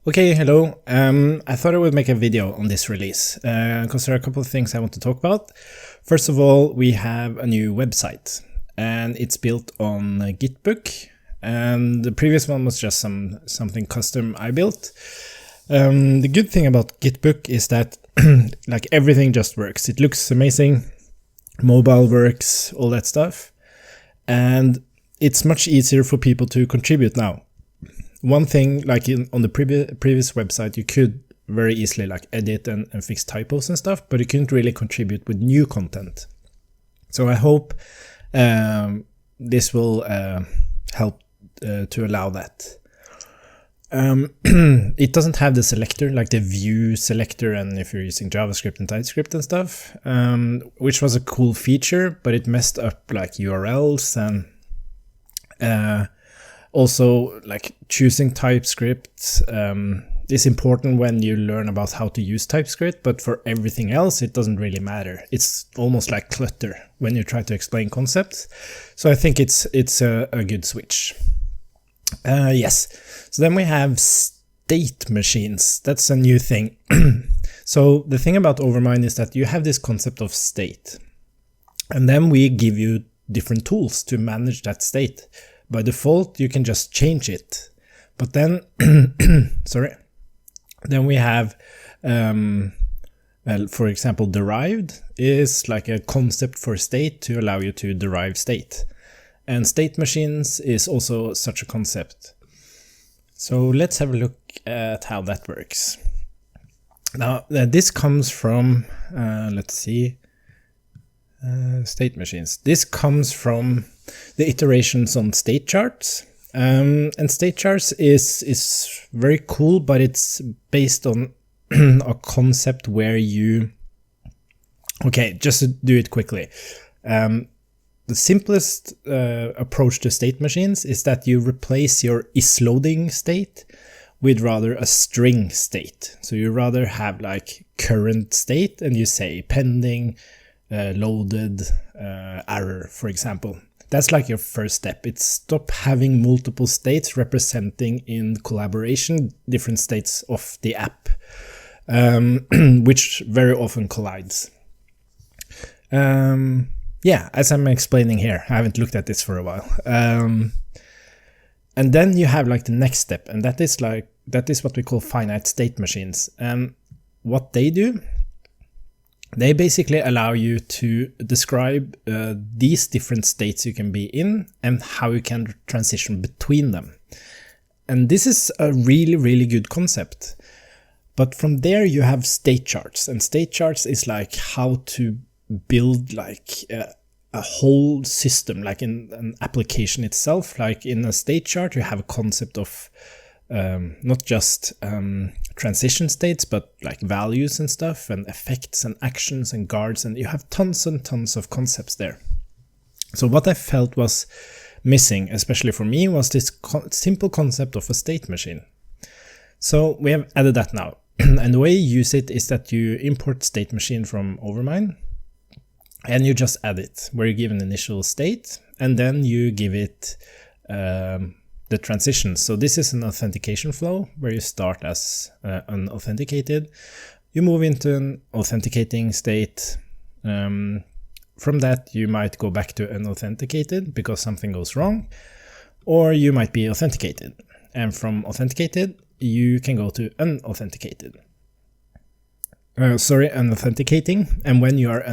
Okay, hello. I thought I would make a video on this release because there are a couple of things I want to talk about. First of all, we have a new website and it's built on Gitbook, and the previous one was just something custom I built. The good thing about Gitbook is that like everything just works. It looks amazing, mobile works, all that stuff, and it's much easier for people to contribute now. One thing, like on the previous website, you could very easily like edit and fix typos and stuff, but you couldn't really contribute with new content. So I hope this will help to allow that. It doesn't have the selector, like the view selector, and if you're using JavaScript and TypeScript and stuff, which was a cool feature, but it messed up like URLs and also, like choosing TypeScript is important when you learn about how to use TypeScript, but for everything else, it doesn't really matter. It's almost like clutter when you try to explain concepts. So I think it's a good switch. Yes. So then we have state machines. That's a new thing. So the thing about Overmind is that you have this concept of state, and then we give you different tools to manage that state. By default, you can just change it, but then, then we have, for example, derived is like a concept for state to allow you to derive state. And state machines is also such a concept. So let's have a look at how that works. Now, this comes from, let's see, state machines. This comes from the iterations on state charts, and state charts is very cool, but it's based on a concept where you, okay, just to do it quickly, the simplest approach to state machines is that you replace your isLoading state with rather a string state. So you rather have like current state and you say pending, loaded, error, for example. That's like your first step. It's stop having multiple states representing in collaboration different states of the app, which very often collides. Yeah, as I'm explaining here, I haven't looked at this for a while. And then you have like the next step, and that is what we call finite state machines. And what they do, they basically allow you to describe these different states you can be in and how you can transition between them. And this is a really, really good concept. But from there you have state charts, and state charts is like how to build like a whole system, like in an application itself. Like in a state chart, you have a concept of not just transition states, but like values and stuff, and effects and actions and guards, and you have tons and tons of concepts there. So what I felt was missing, especially for me, was this simple concept of a state machine. So we have added that now. And the way you use it is that you import state machine from Overmind, and you just add it, where you give an initial state, and then you give it the transitions. So this is an authentication flow where you start as unauthenticated. You move into an authenticating state. From that, you might go back to unauthenticated because something goes wrong, or you might be authenticated. And from authenticated, you can go to unauthenticated. Unauthenticating. And when you are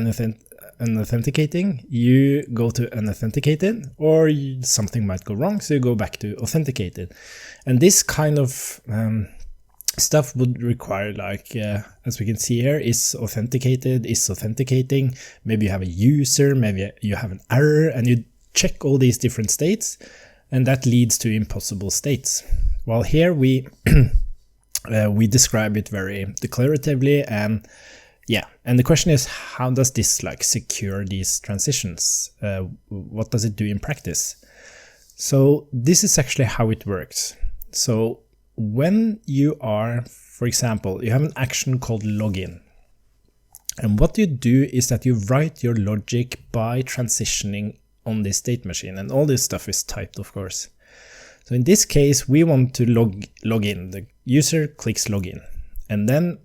unauthenticating, you go to unauthenticated, or something might go wrong, so you go back to authenticated. And this kind of stuff would require, like, as we can see here, is authenticated, is authenticating, maybe you have a user, maybe you have an error, and you check all these different states, and that leads to impossible states. While here we we describe it very declaratively, and yeah, and the question is, how does this like secure these transitions? What does it do in practice? So this is actually how it works. So when you are, for example, you have an action called login. And what you do is that you write your logic by transitioning on this state machine. And all this stuff is typed, of course. So in this case, we want to log in. The user clicks login, and then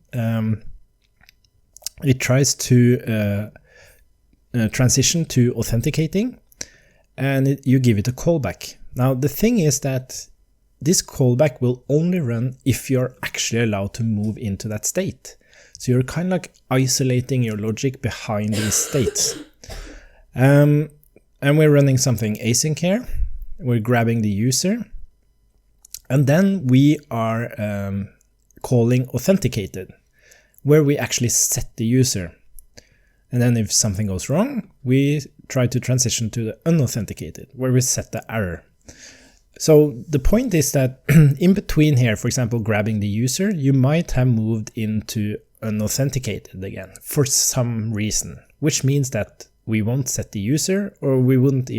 it tries to transition to authenticating, and you give it a callback. Now the thing is that this callback will only run if you're actually allowed to move into that state. So you're kind of like isolating your logic behind these states. And we're running something async here. We're grabbing the user. And then we are calling authenticated, where we actually set the user. And then if something goes wrong, we try to transition to the unauthenticated, where we set the error. So the point is that in between here, for example, grabbing the user, you might have moved into unauthenticated again for some reason, which means that we won't set the user, or we wouldn't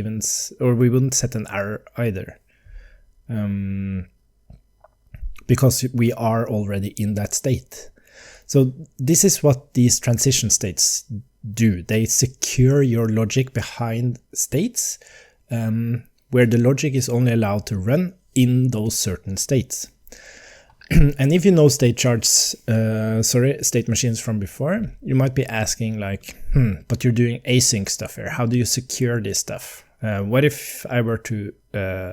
set an error either, because we are already in that state. So this is what these transition states do. They secure your logic behind states, where the logic is only allowed to run in those certain states. And if you know state machines from before, you might be asking like, but you're doing async stuff here. How do you secure this stuff? What if I were to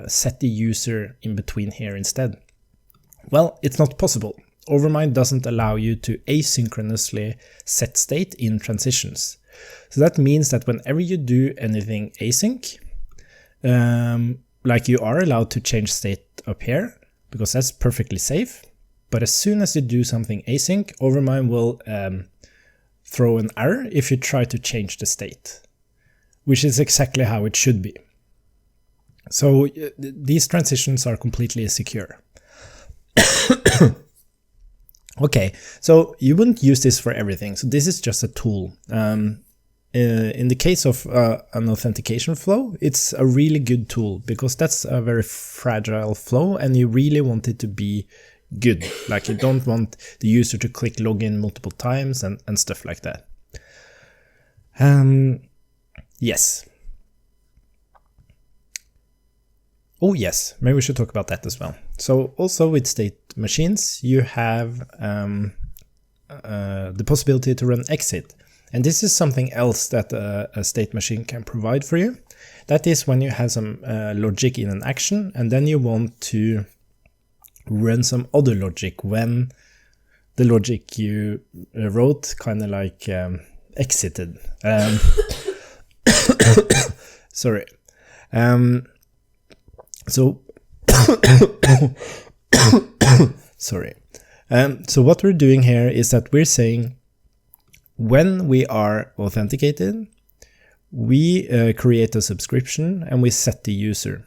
set the user in between here instead? Well, it's not possible. Overmind doesn't allow you to asynchronously set state in transitions. So that means that whenever you do anything async, like you are allowed to change state up here, because that's perfectly safe. But as soon as you do something async, Overmind will throw an error if you try to change the state, which is exactly how it should be. So these transitions are completely secure. Okay, so you wouldn't use this for everything. So this is just a tool. In the case of an authentication flow, it's a really good tool because that's a very fragile flow and you really want it to be good. Like you don't want the user to click login multiple times and stuff like that. Yes. Oh yes, maybe we should talk about that as well. So also with state machines, you have the possibility to run exit. And this is something else that a state machine can provide for you. That is when you have some logic in an action and then you want to run some other logic when the logic you wrote kind of like exited. Sorry. Sorry. So what we're doing here is that we're saying when we are authenticated, we create a subscription and we set the user.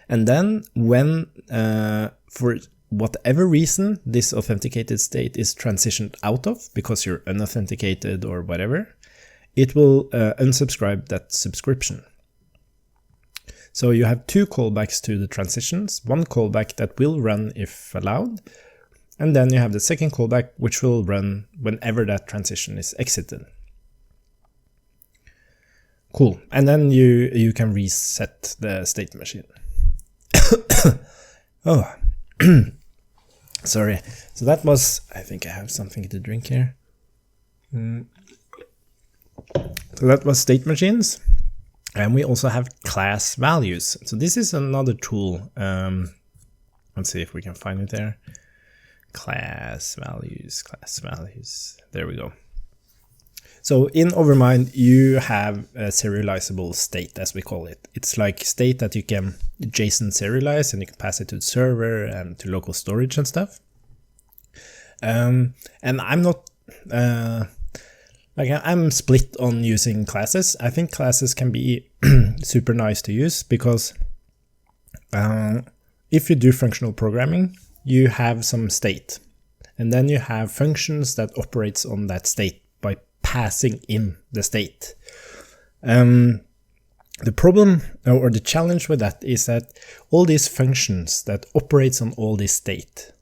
And then when, for whatever reason, this authenticated state is transitioned out of, because you're unauthenticated or whatever, it will unsubscribe that subscription. So you have two callbacks to the transitions, one callback that will run if allowed, and then you have the second callback which will run whenever that transition is exited. Cool, and then you can reset the state machine. Oh, sorry. So that was, I think I have something to drink here. So that was state machines. And we also have class values. So this is another tool. Let's see if we can find it there. Class values. There we go. So in Overmind, you have a serializable state, as we call it. It's like state that you can JSON serialize and you can pass it to the server and to local storage and stuff. And I'm not... I'm split on using classes. I think classes can be super nice to use because if you do functional programming, you have some state. And then you have functions that operates on that state by passing in the state. The problem or the challenge with that is that all these functions that operates on all this state,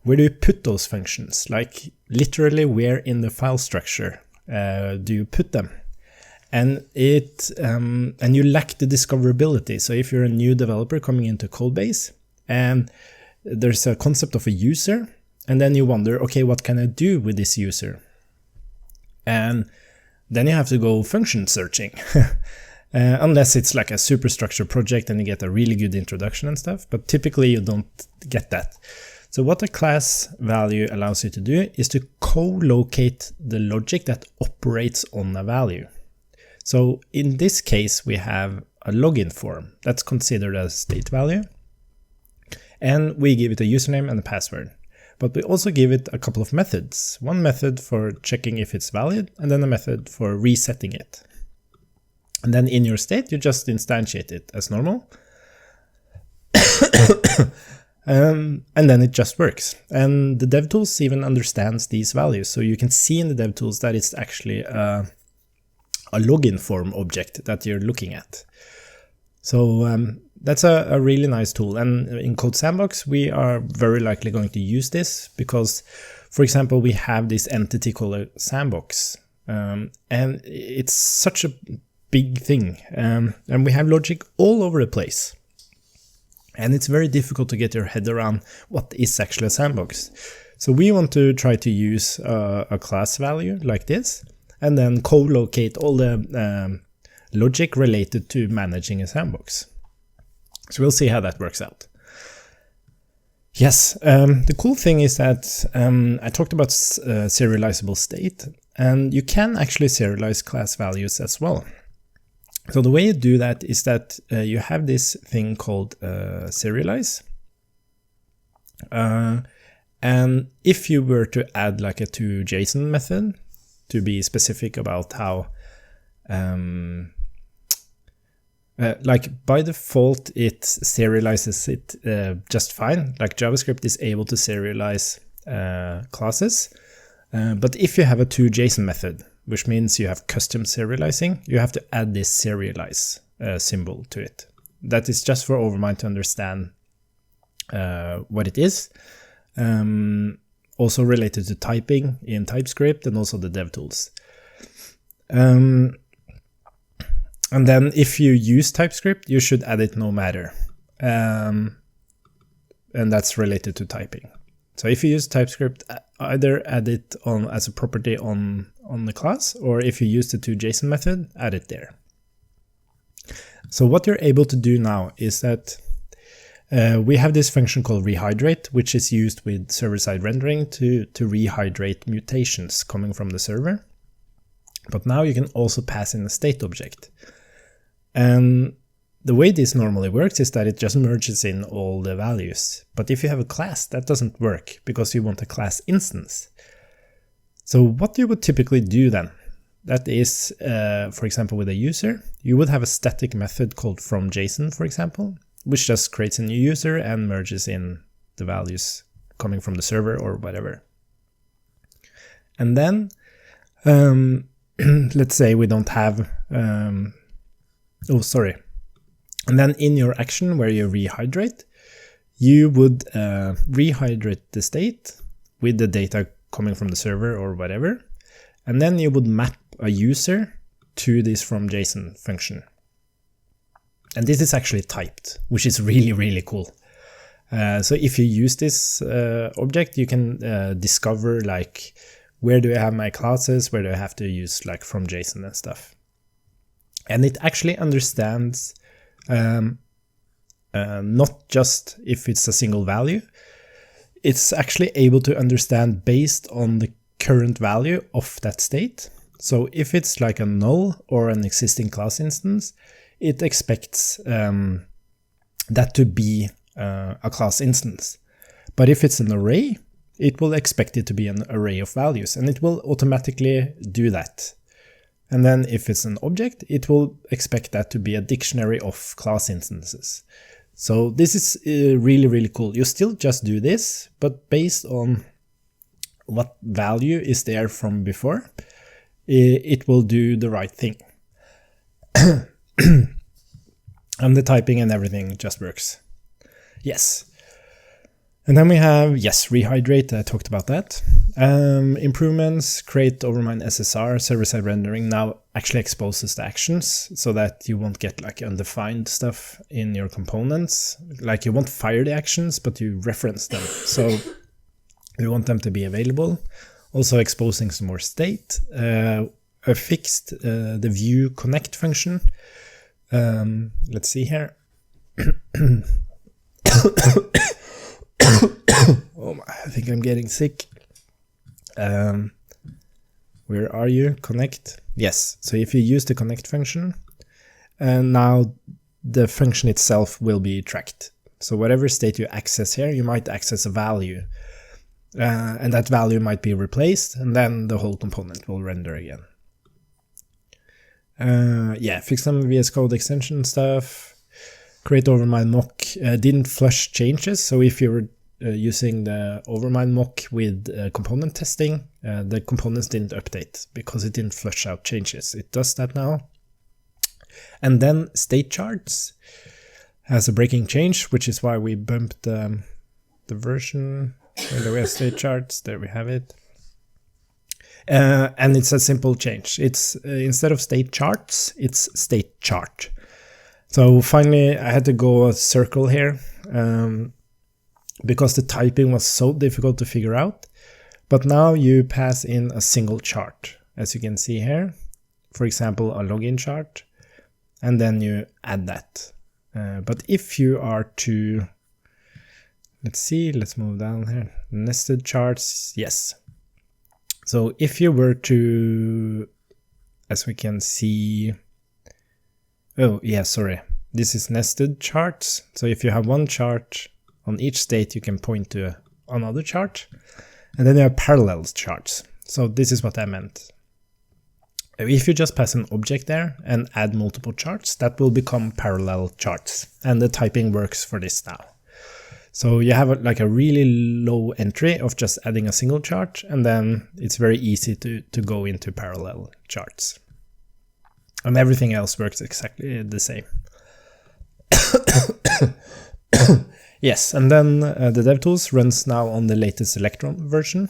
where do you put those functions? Like literally where in the file structure do you put them? And and you lack the discoverability. So if you're a new developer coming into Codebase and there's a concept of a user, and then you wonder, okay, what can I do with this user? And then you have to go function searching. Unless it's like a superstructure project and you get a really good introduction and stuff, but typically you don't get that. So what a class value allows you to do is to co-locate the logic that operates on a value. So in this case, we have a login form that's considered a state value, and we give it a username and a password. But we also give it a couple of methods. One method for checking if it's valid, and then a method for resetting it. And then in your state, you just instantiate it as normal. And then it just works. And the DevTools even understands these values. So you can see in the DevTools that it's actually a login form object that you're looking at. So that's a really nice tool. And in Code Sandbox, we are very likely going to use this because, for example, we have this entity called a sandbox. And it's such a big thing. And we have logic all over the place. And it's very difficult to get your head around what is actually a sandbox. So we want to try to use a class value like this, and then co-locate all the logic related to managing a sandbox. So we'll see how that works out. Yes, the cool thing is that I talked about serializable state, and you can actually serialize class values as well. So the way you do that is that you have this thing called serialize. And if you were to add like a toJSON method to be specific about how, like by default, it serializes it just fine. Like JavaScript is able to serialize classes. But if you have a toJSON method, which means you have custom serializing, you have to add this serialize symbol to it. That is just for Overmind to understand what it is. Also related to typing in TypeScript and also the DevTools. And then if you use TypeScript, you should add it no matter. And that's related to typing. So if you use TypeScript, either add it on as a property on the class, or if you use the toJSON method, add it there. So what you're able to do now is that we have this function called rehydrate, which is used with server-side rendering to rehydrate mutations coming from the server. But now you can also pass in a state object. And the way this normally works is that it just merges in all the values. But if you have a class, that doesn't work because you want a class instance. So what you would typically do then, that is, for example, with a user, you would have a static method called fromJSON, for example, which just creates a new user and merges in the values coming from the server or whatever. And then, let's say we don't have, And then in your action where you rehydrate, you would rehydrate the state with the data coming from the server or whatever. And then you would map a user to this fromJSON function. And this is actually typed, which is really, really cool. So if you use this object, you can discover like, where do I have my classes? Where do I have to use like fromJSON and stuff? And it actually understands not just if it's a single value, it's actually able to understand based on the current value of that state. So if it's like a null or an existing class instance, it expects that to be a class instance. But if it's an array, it will expect it to be an array of values, and it will automatically do that. And then if it's an object, it will expect that to be a dictionary of class instances. So this is really, really cool. You still just do this, but based on what value is there from before, it will do the right thing. And the typing and everything just works. Yes. And then we have, yes, rehydrate, I talked about that. Improvements, create Overmind SSR, server-side rendering now actually exposes the actions so that you won't get like undefined stuff in your components. Like you won't fire the actions, but you reference them. So we want them to be available. Also exposing some more state. I fixed the view connect function. Let's see here. Oh, I think I'm getting sick. Where are you? Connect. Yes. So if you use the connect function, now the function itself will be tracked. So whatever state you access here, you might access a value. And that value might be replaced, and then the whole component will render again. Yeah, fix some VS Code extension stuff. Create Overmind mock. Didn't flush changes, so if you were using the Overmind mock with component testing, the components didn't update because it didn't flush out changes. It does that now. And then state charts has a breaking change, which is why we bumped the version. Where we have state charts, there we have it. And it's a simple change. It's instead of state charts, it's state chart. So finally, I had to go a circle here because the typing was so difficult to figure out. But now you pass in a single chart, as you can see here. For example, a login chart, and then you add that. But if you are to, let's see, let's move down here. Nested charts, yes. So if you were to, as we can see, oh yeah, sorry. This is nested charts. So if you have one chart on each state, you can point to another chart. And then you have parallel charts. So this is what I meant. If you just pass an object there and add multiple charts, that will become parallel charts. And the typing works for this now. So you have like a really low entry of just adding a single chart, and then it's very easy to go into parallel charts. And everything else works exactly the same. Yes, and then the DevTools runs now on the latest Electron version.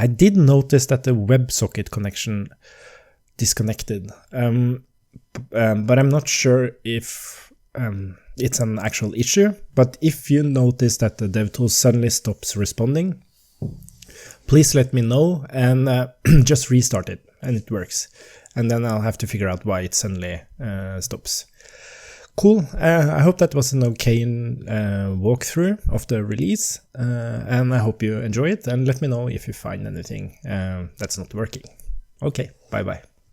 I did notice that the WebSocket connection disconnected, but I'm not sure if it's an actual issue. But if you notice that the DevTools suddenly stops responding, please let me know and just restart it and it works. And then I'll have to figure out why it suddenly stops. Cool. I hope that was an okay walkthrough of the release, and I hope you enjoy it, and let me know if you find anything that's not working. Okay, bye bye.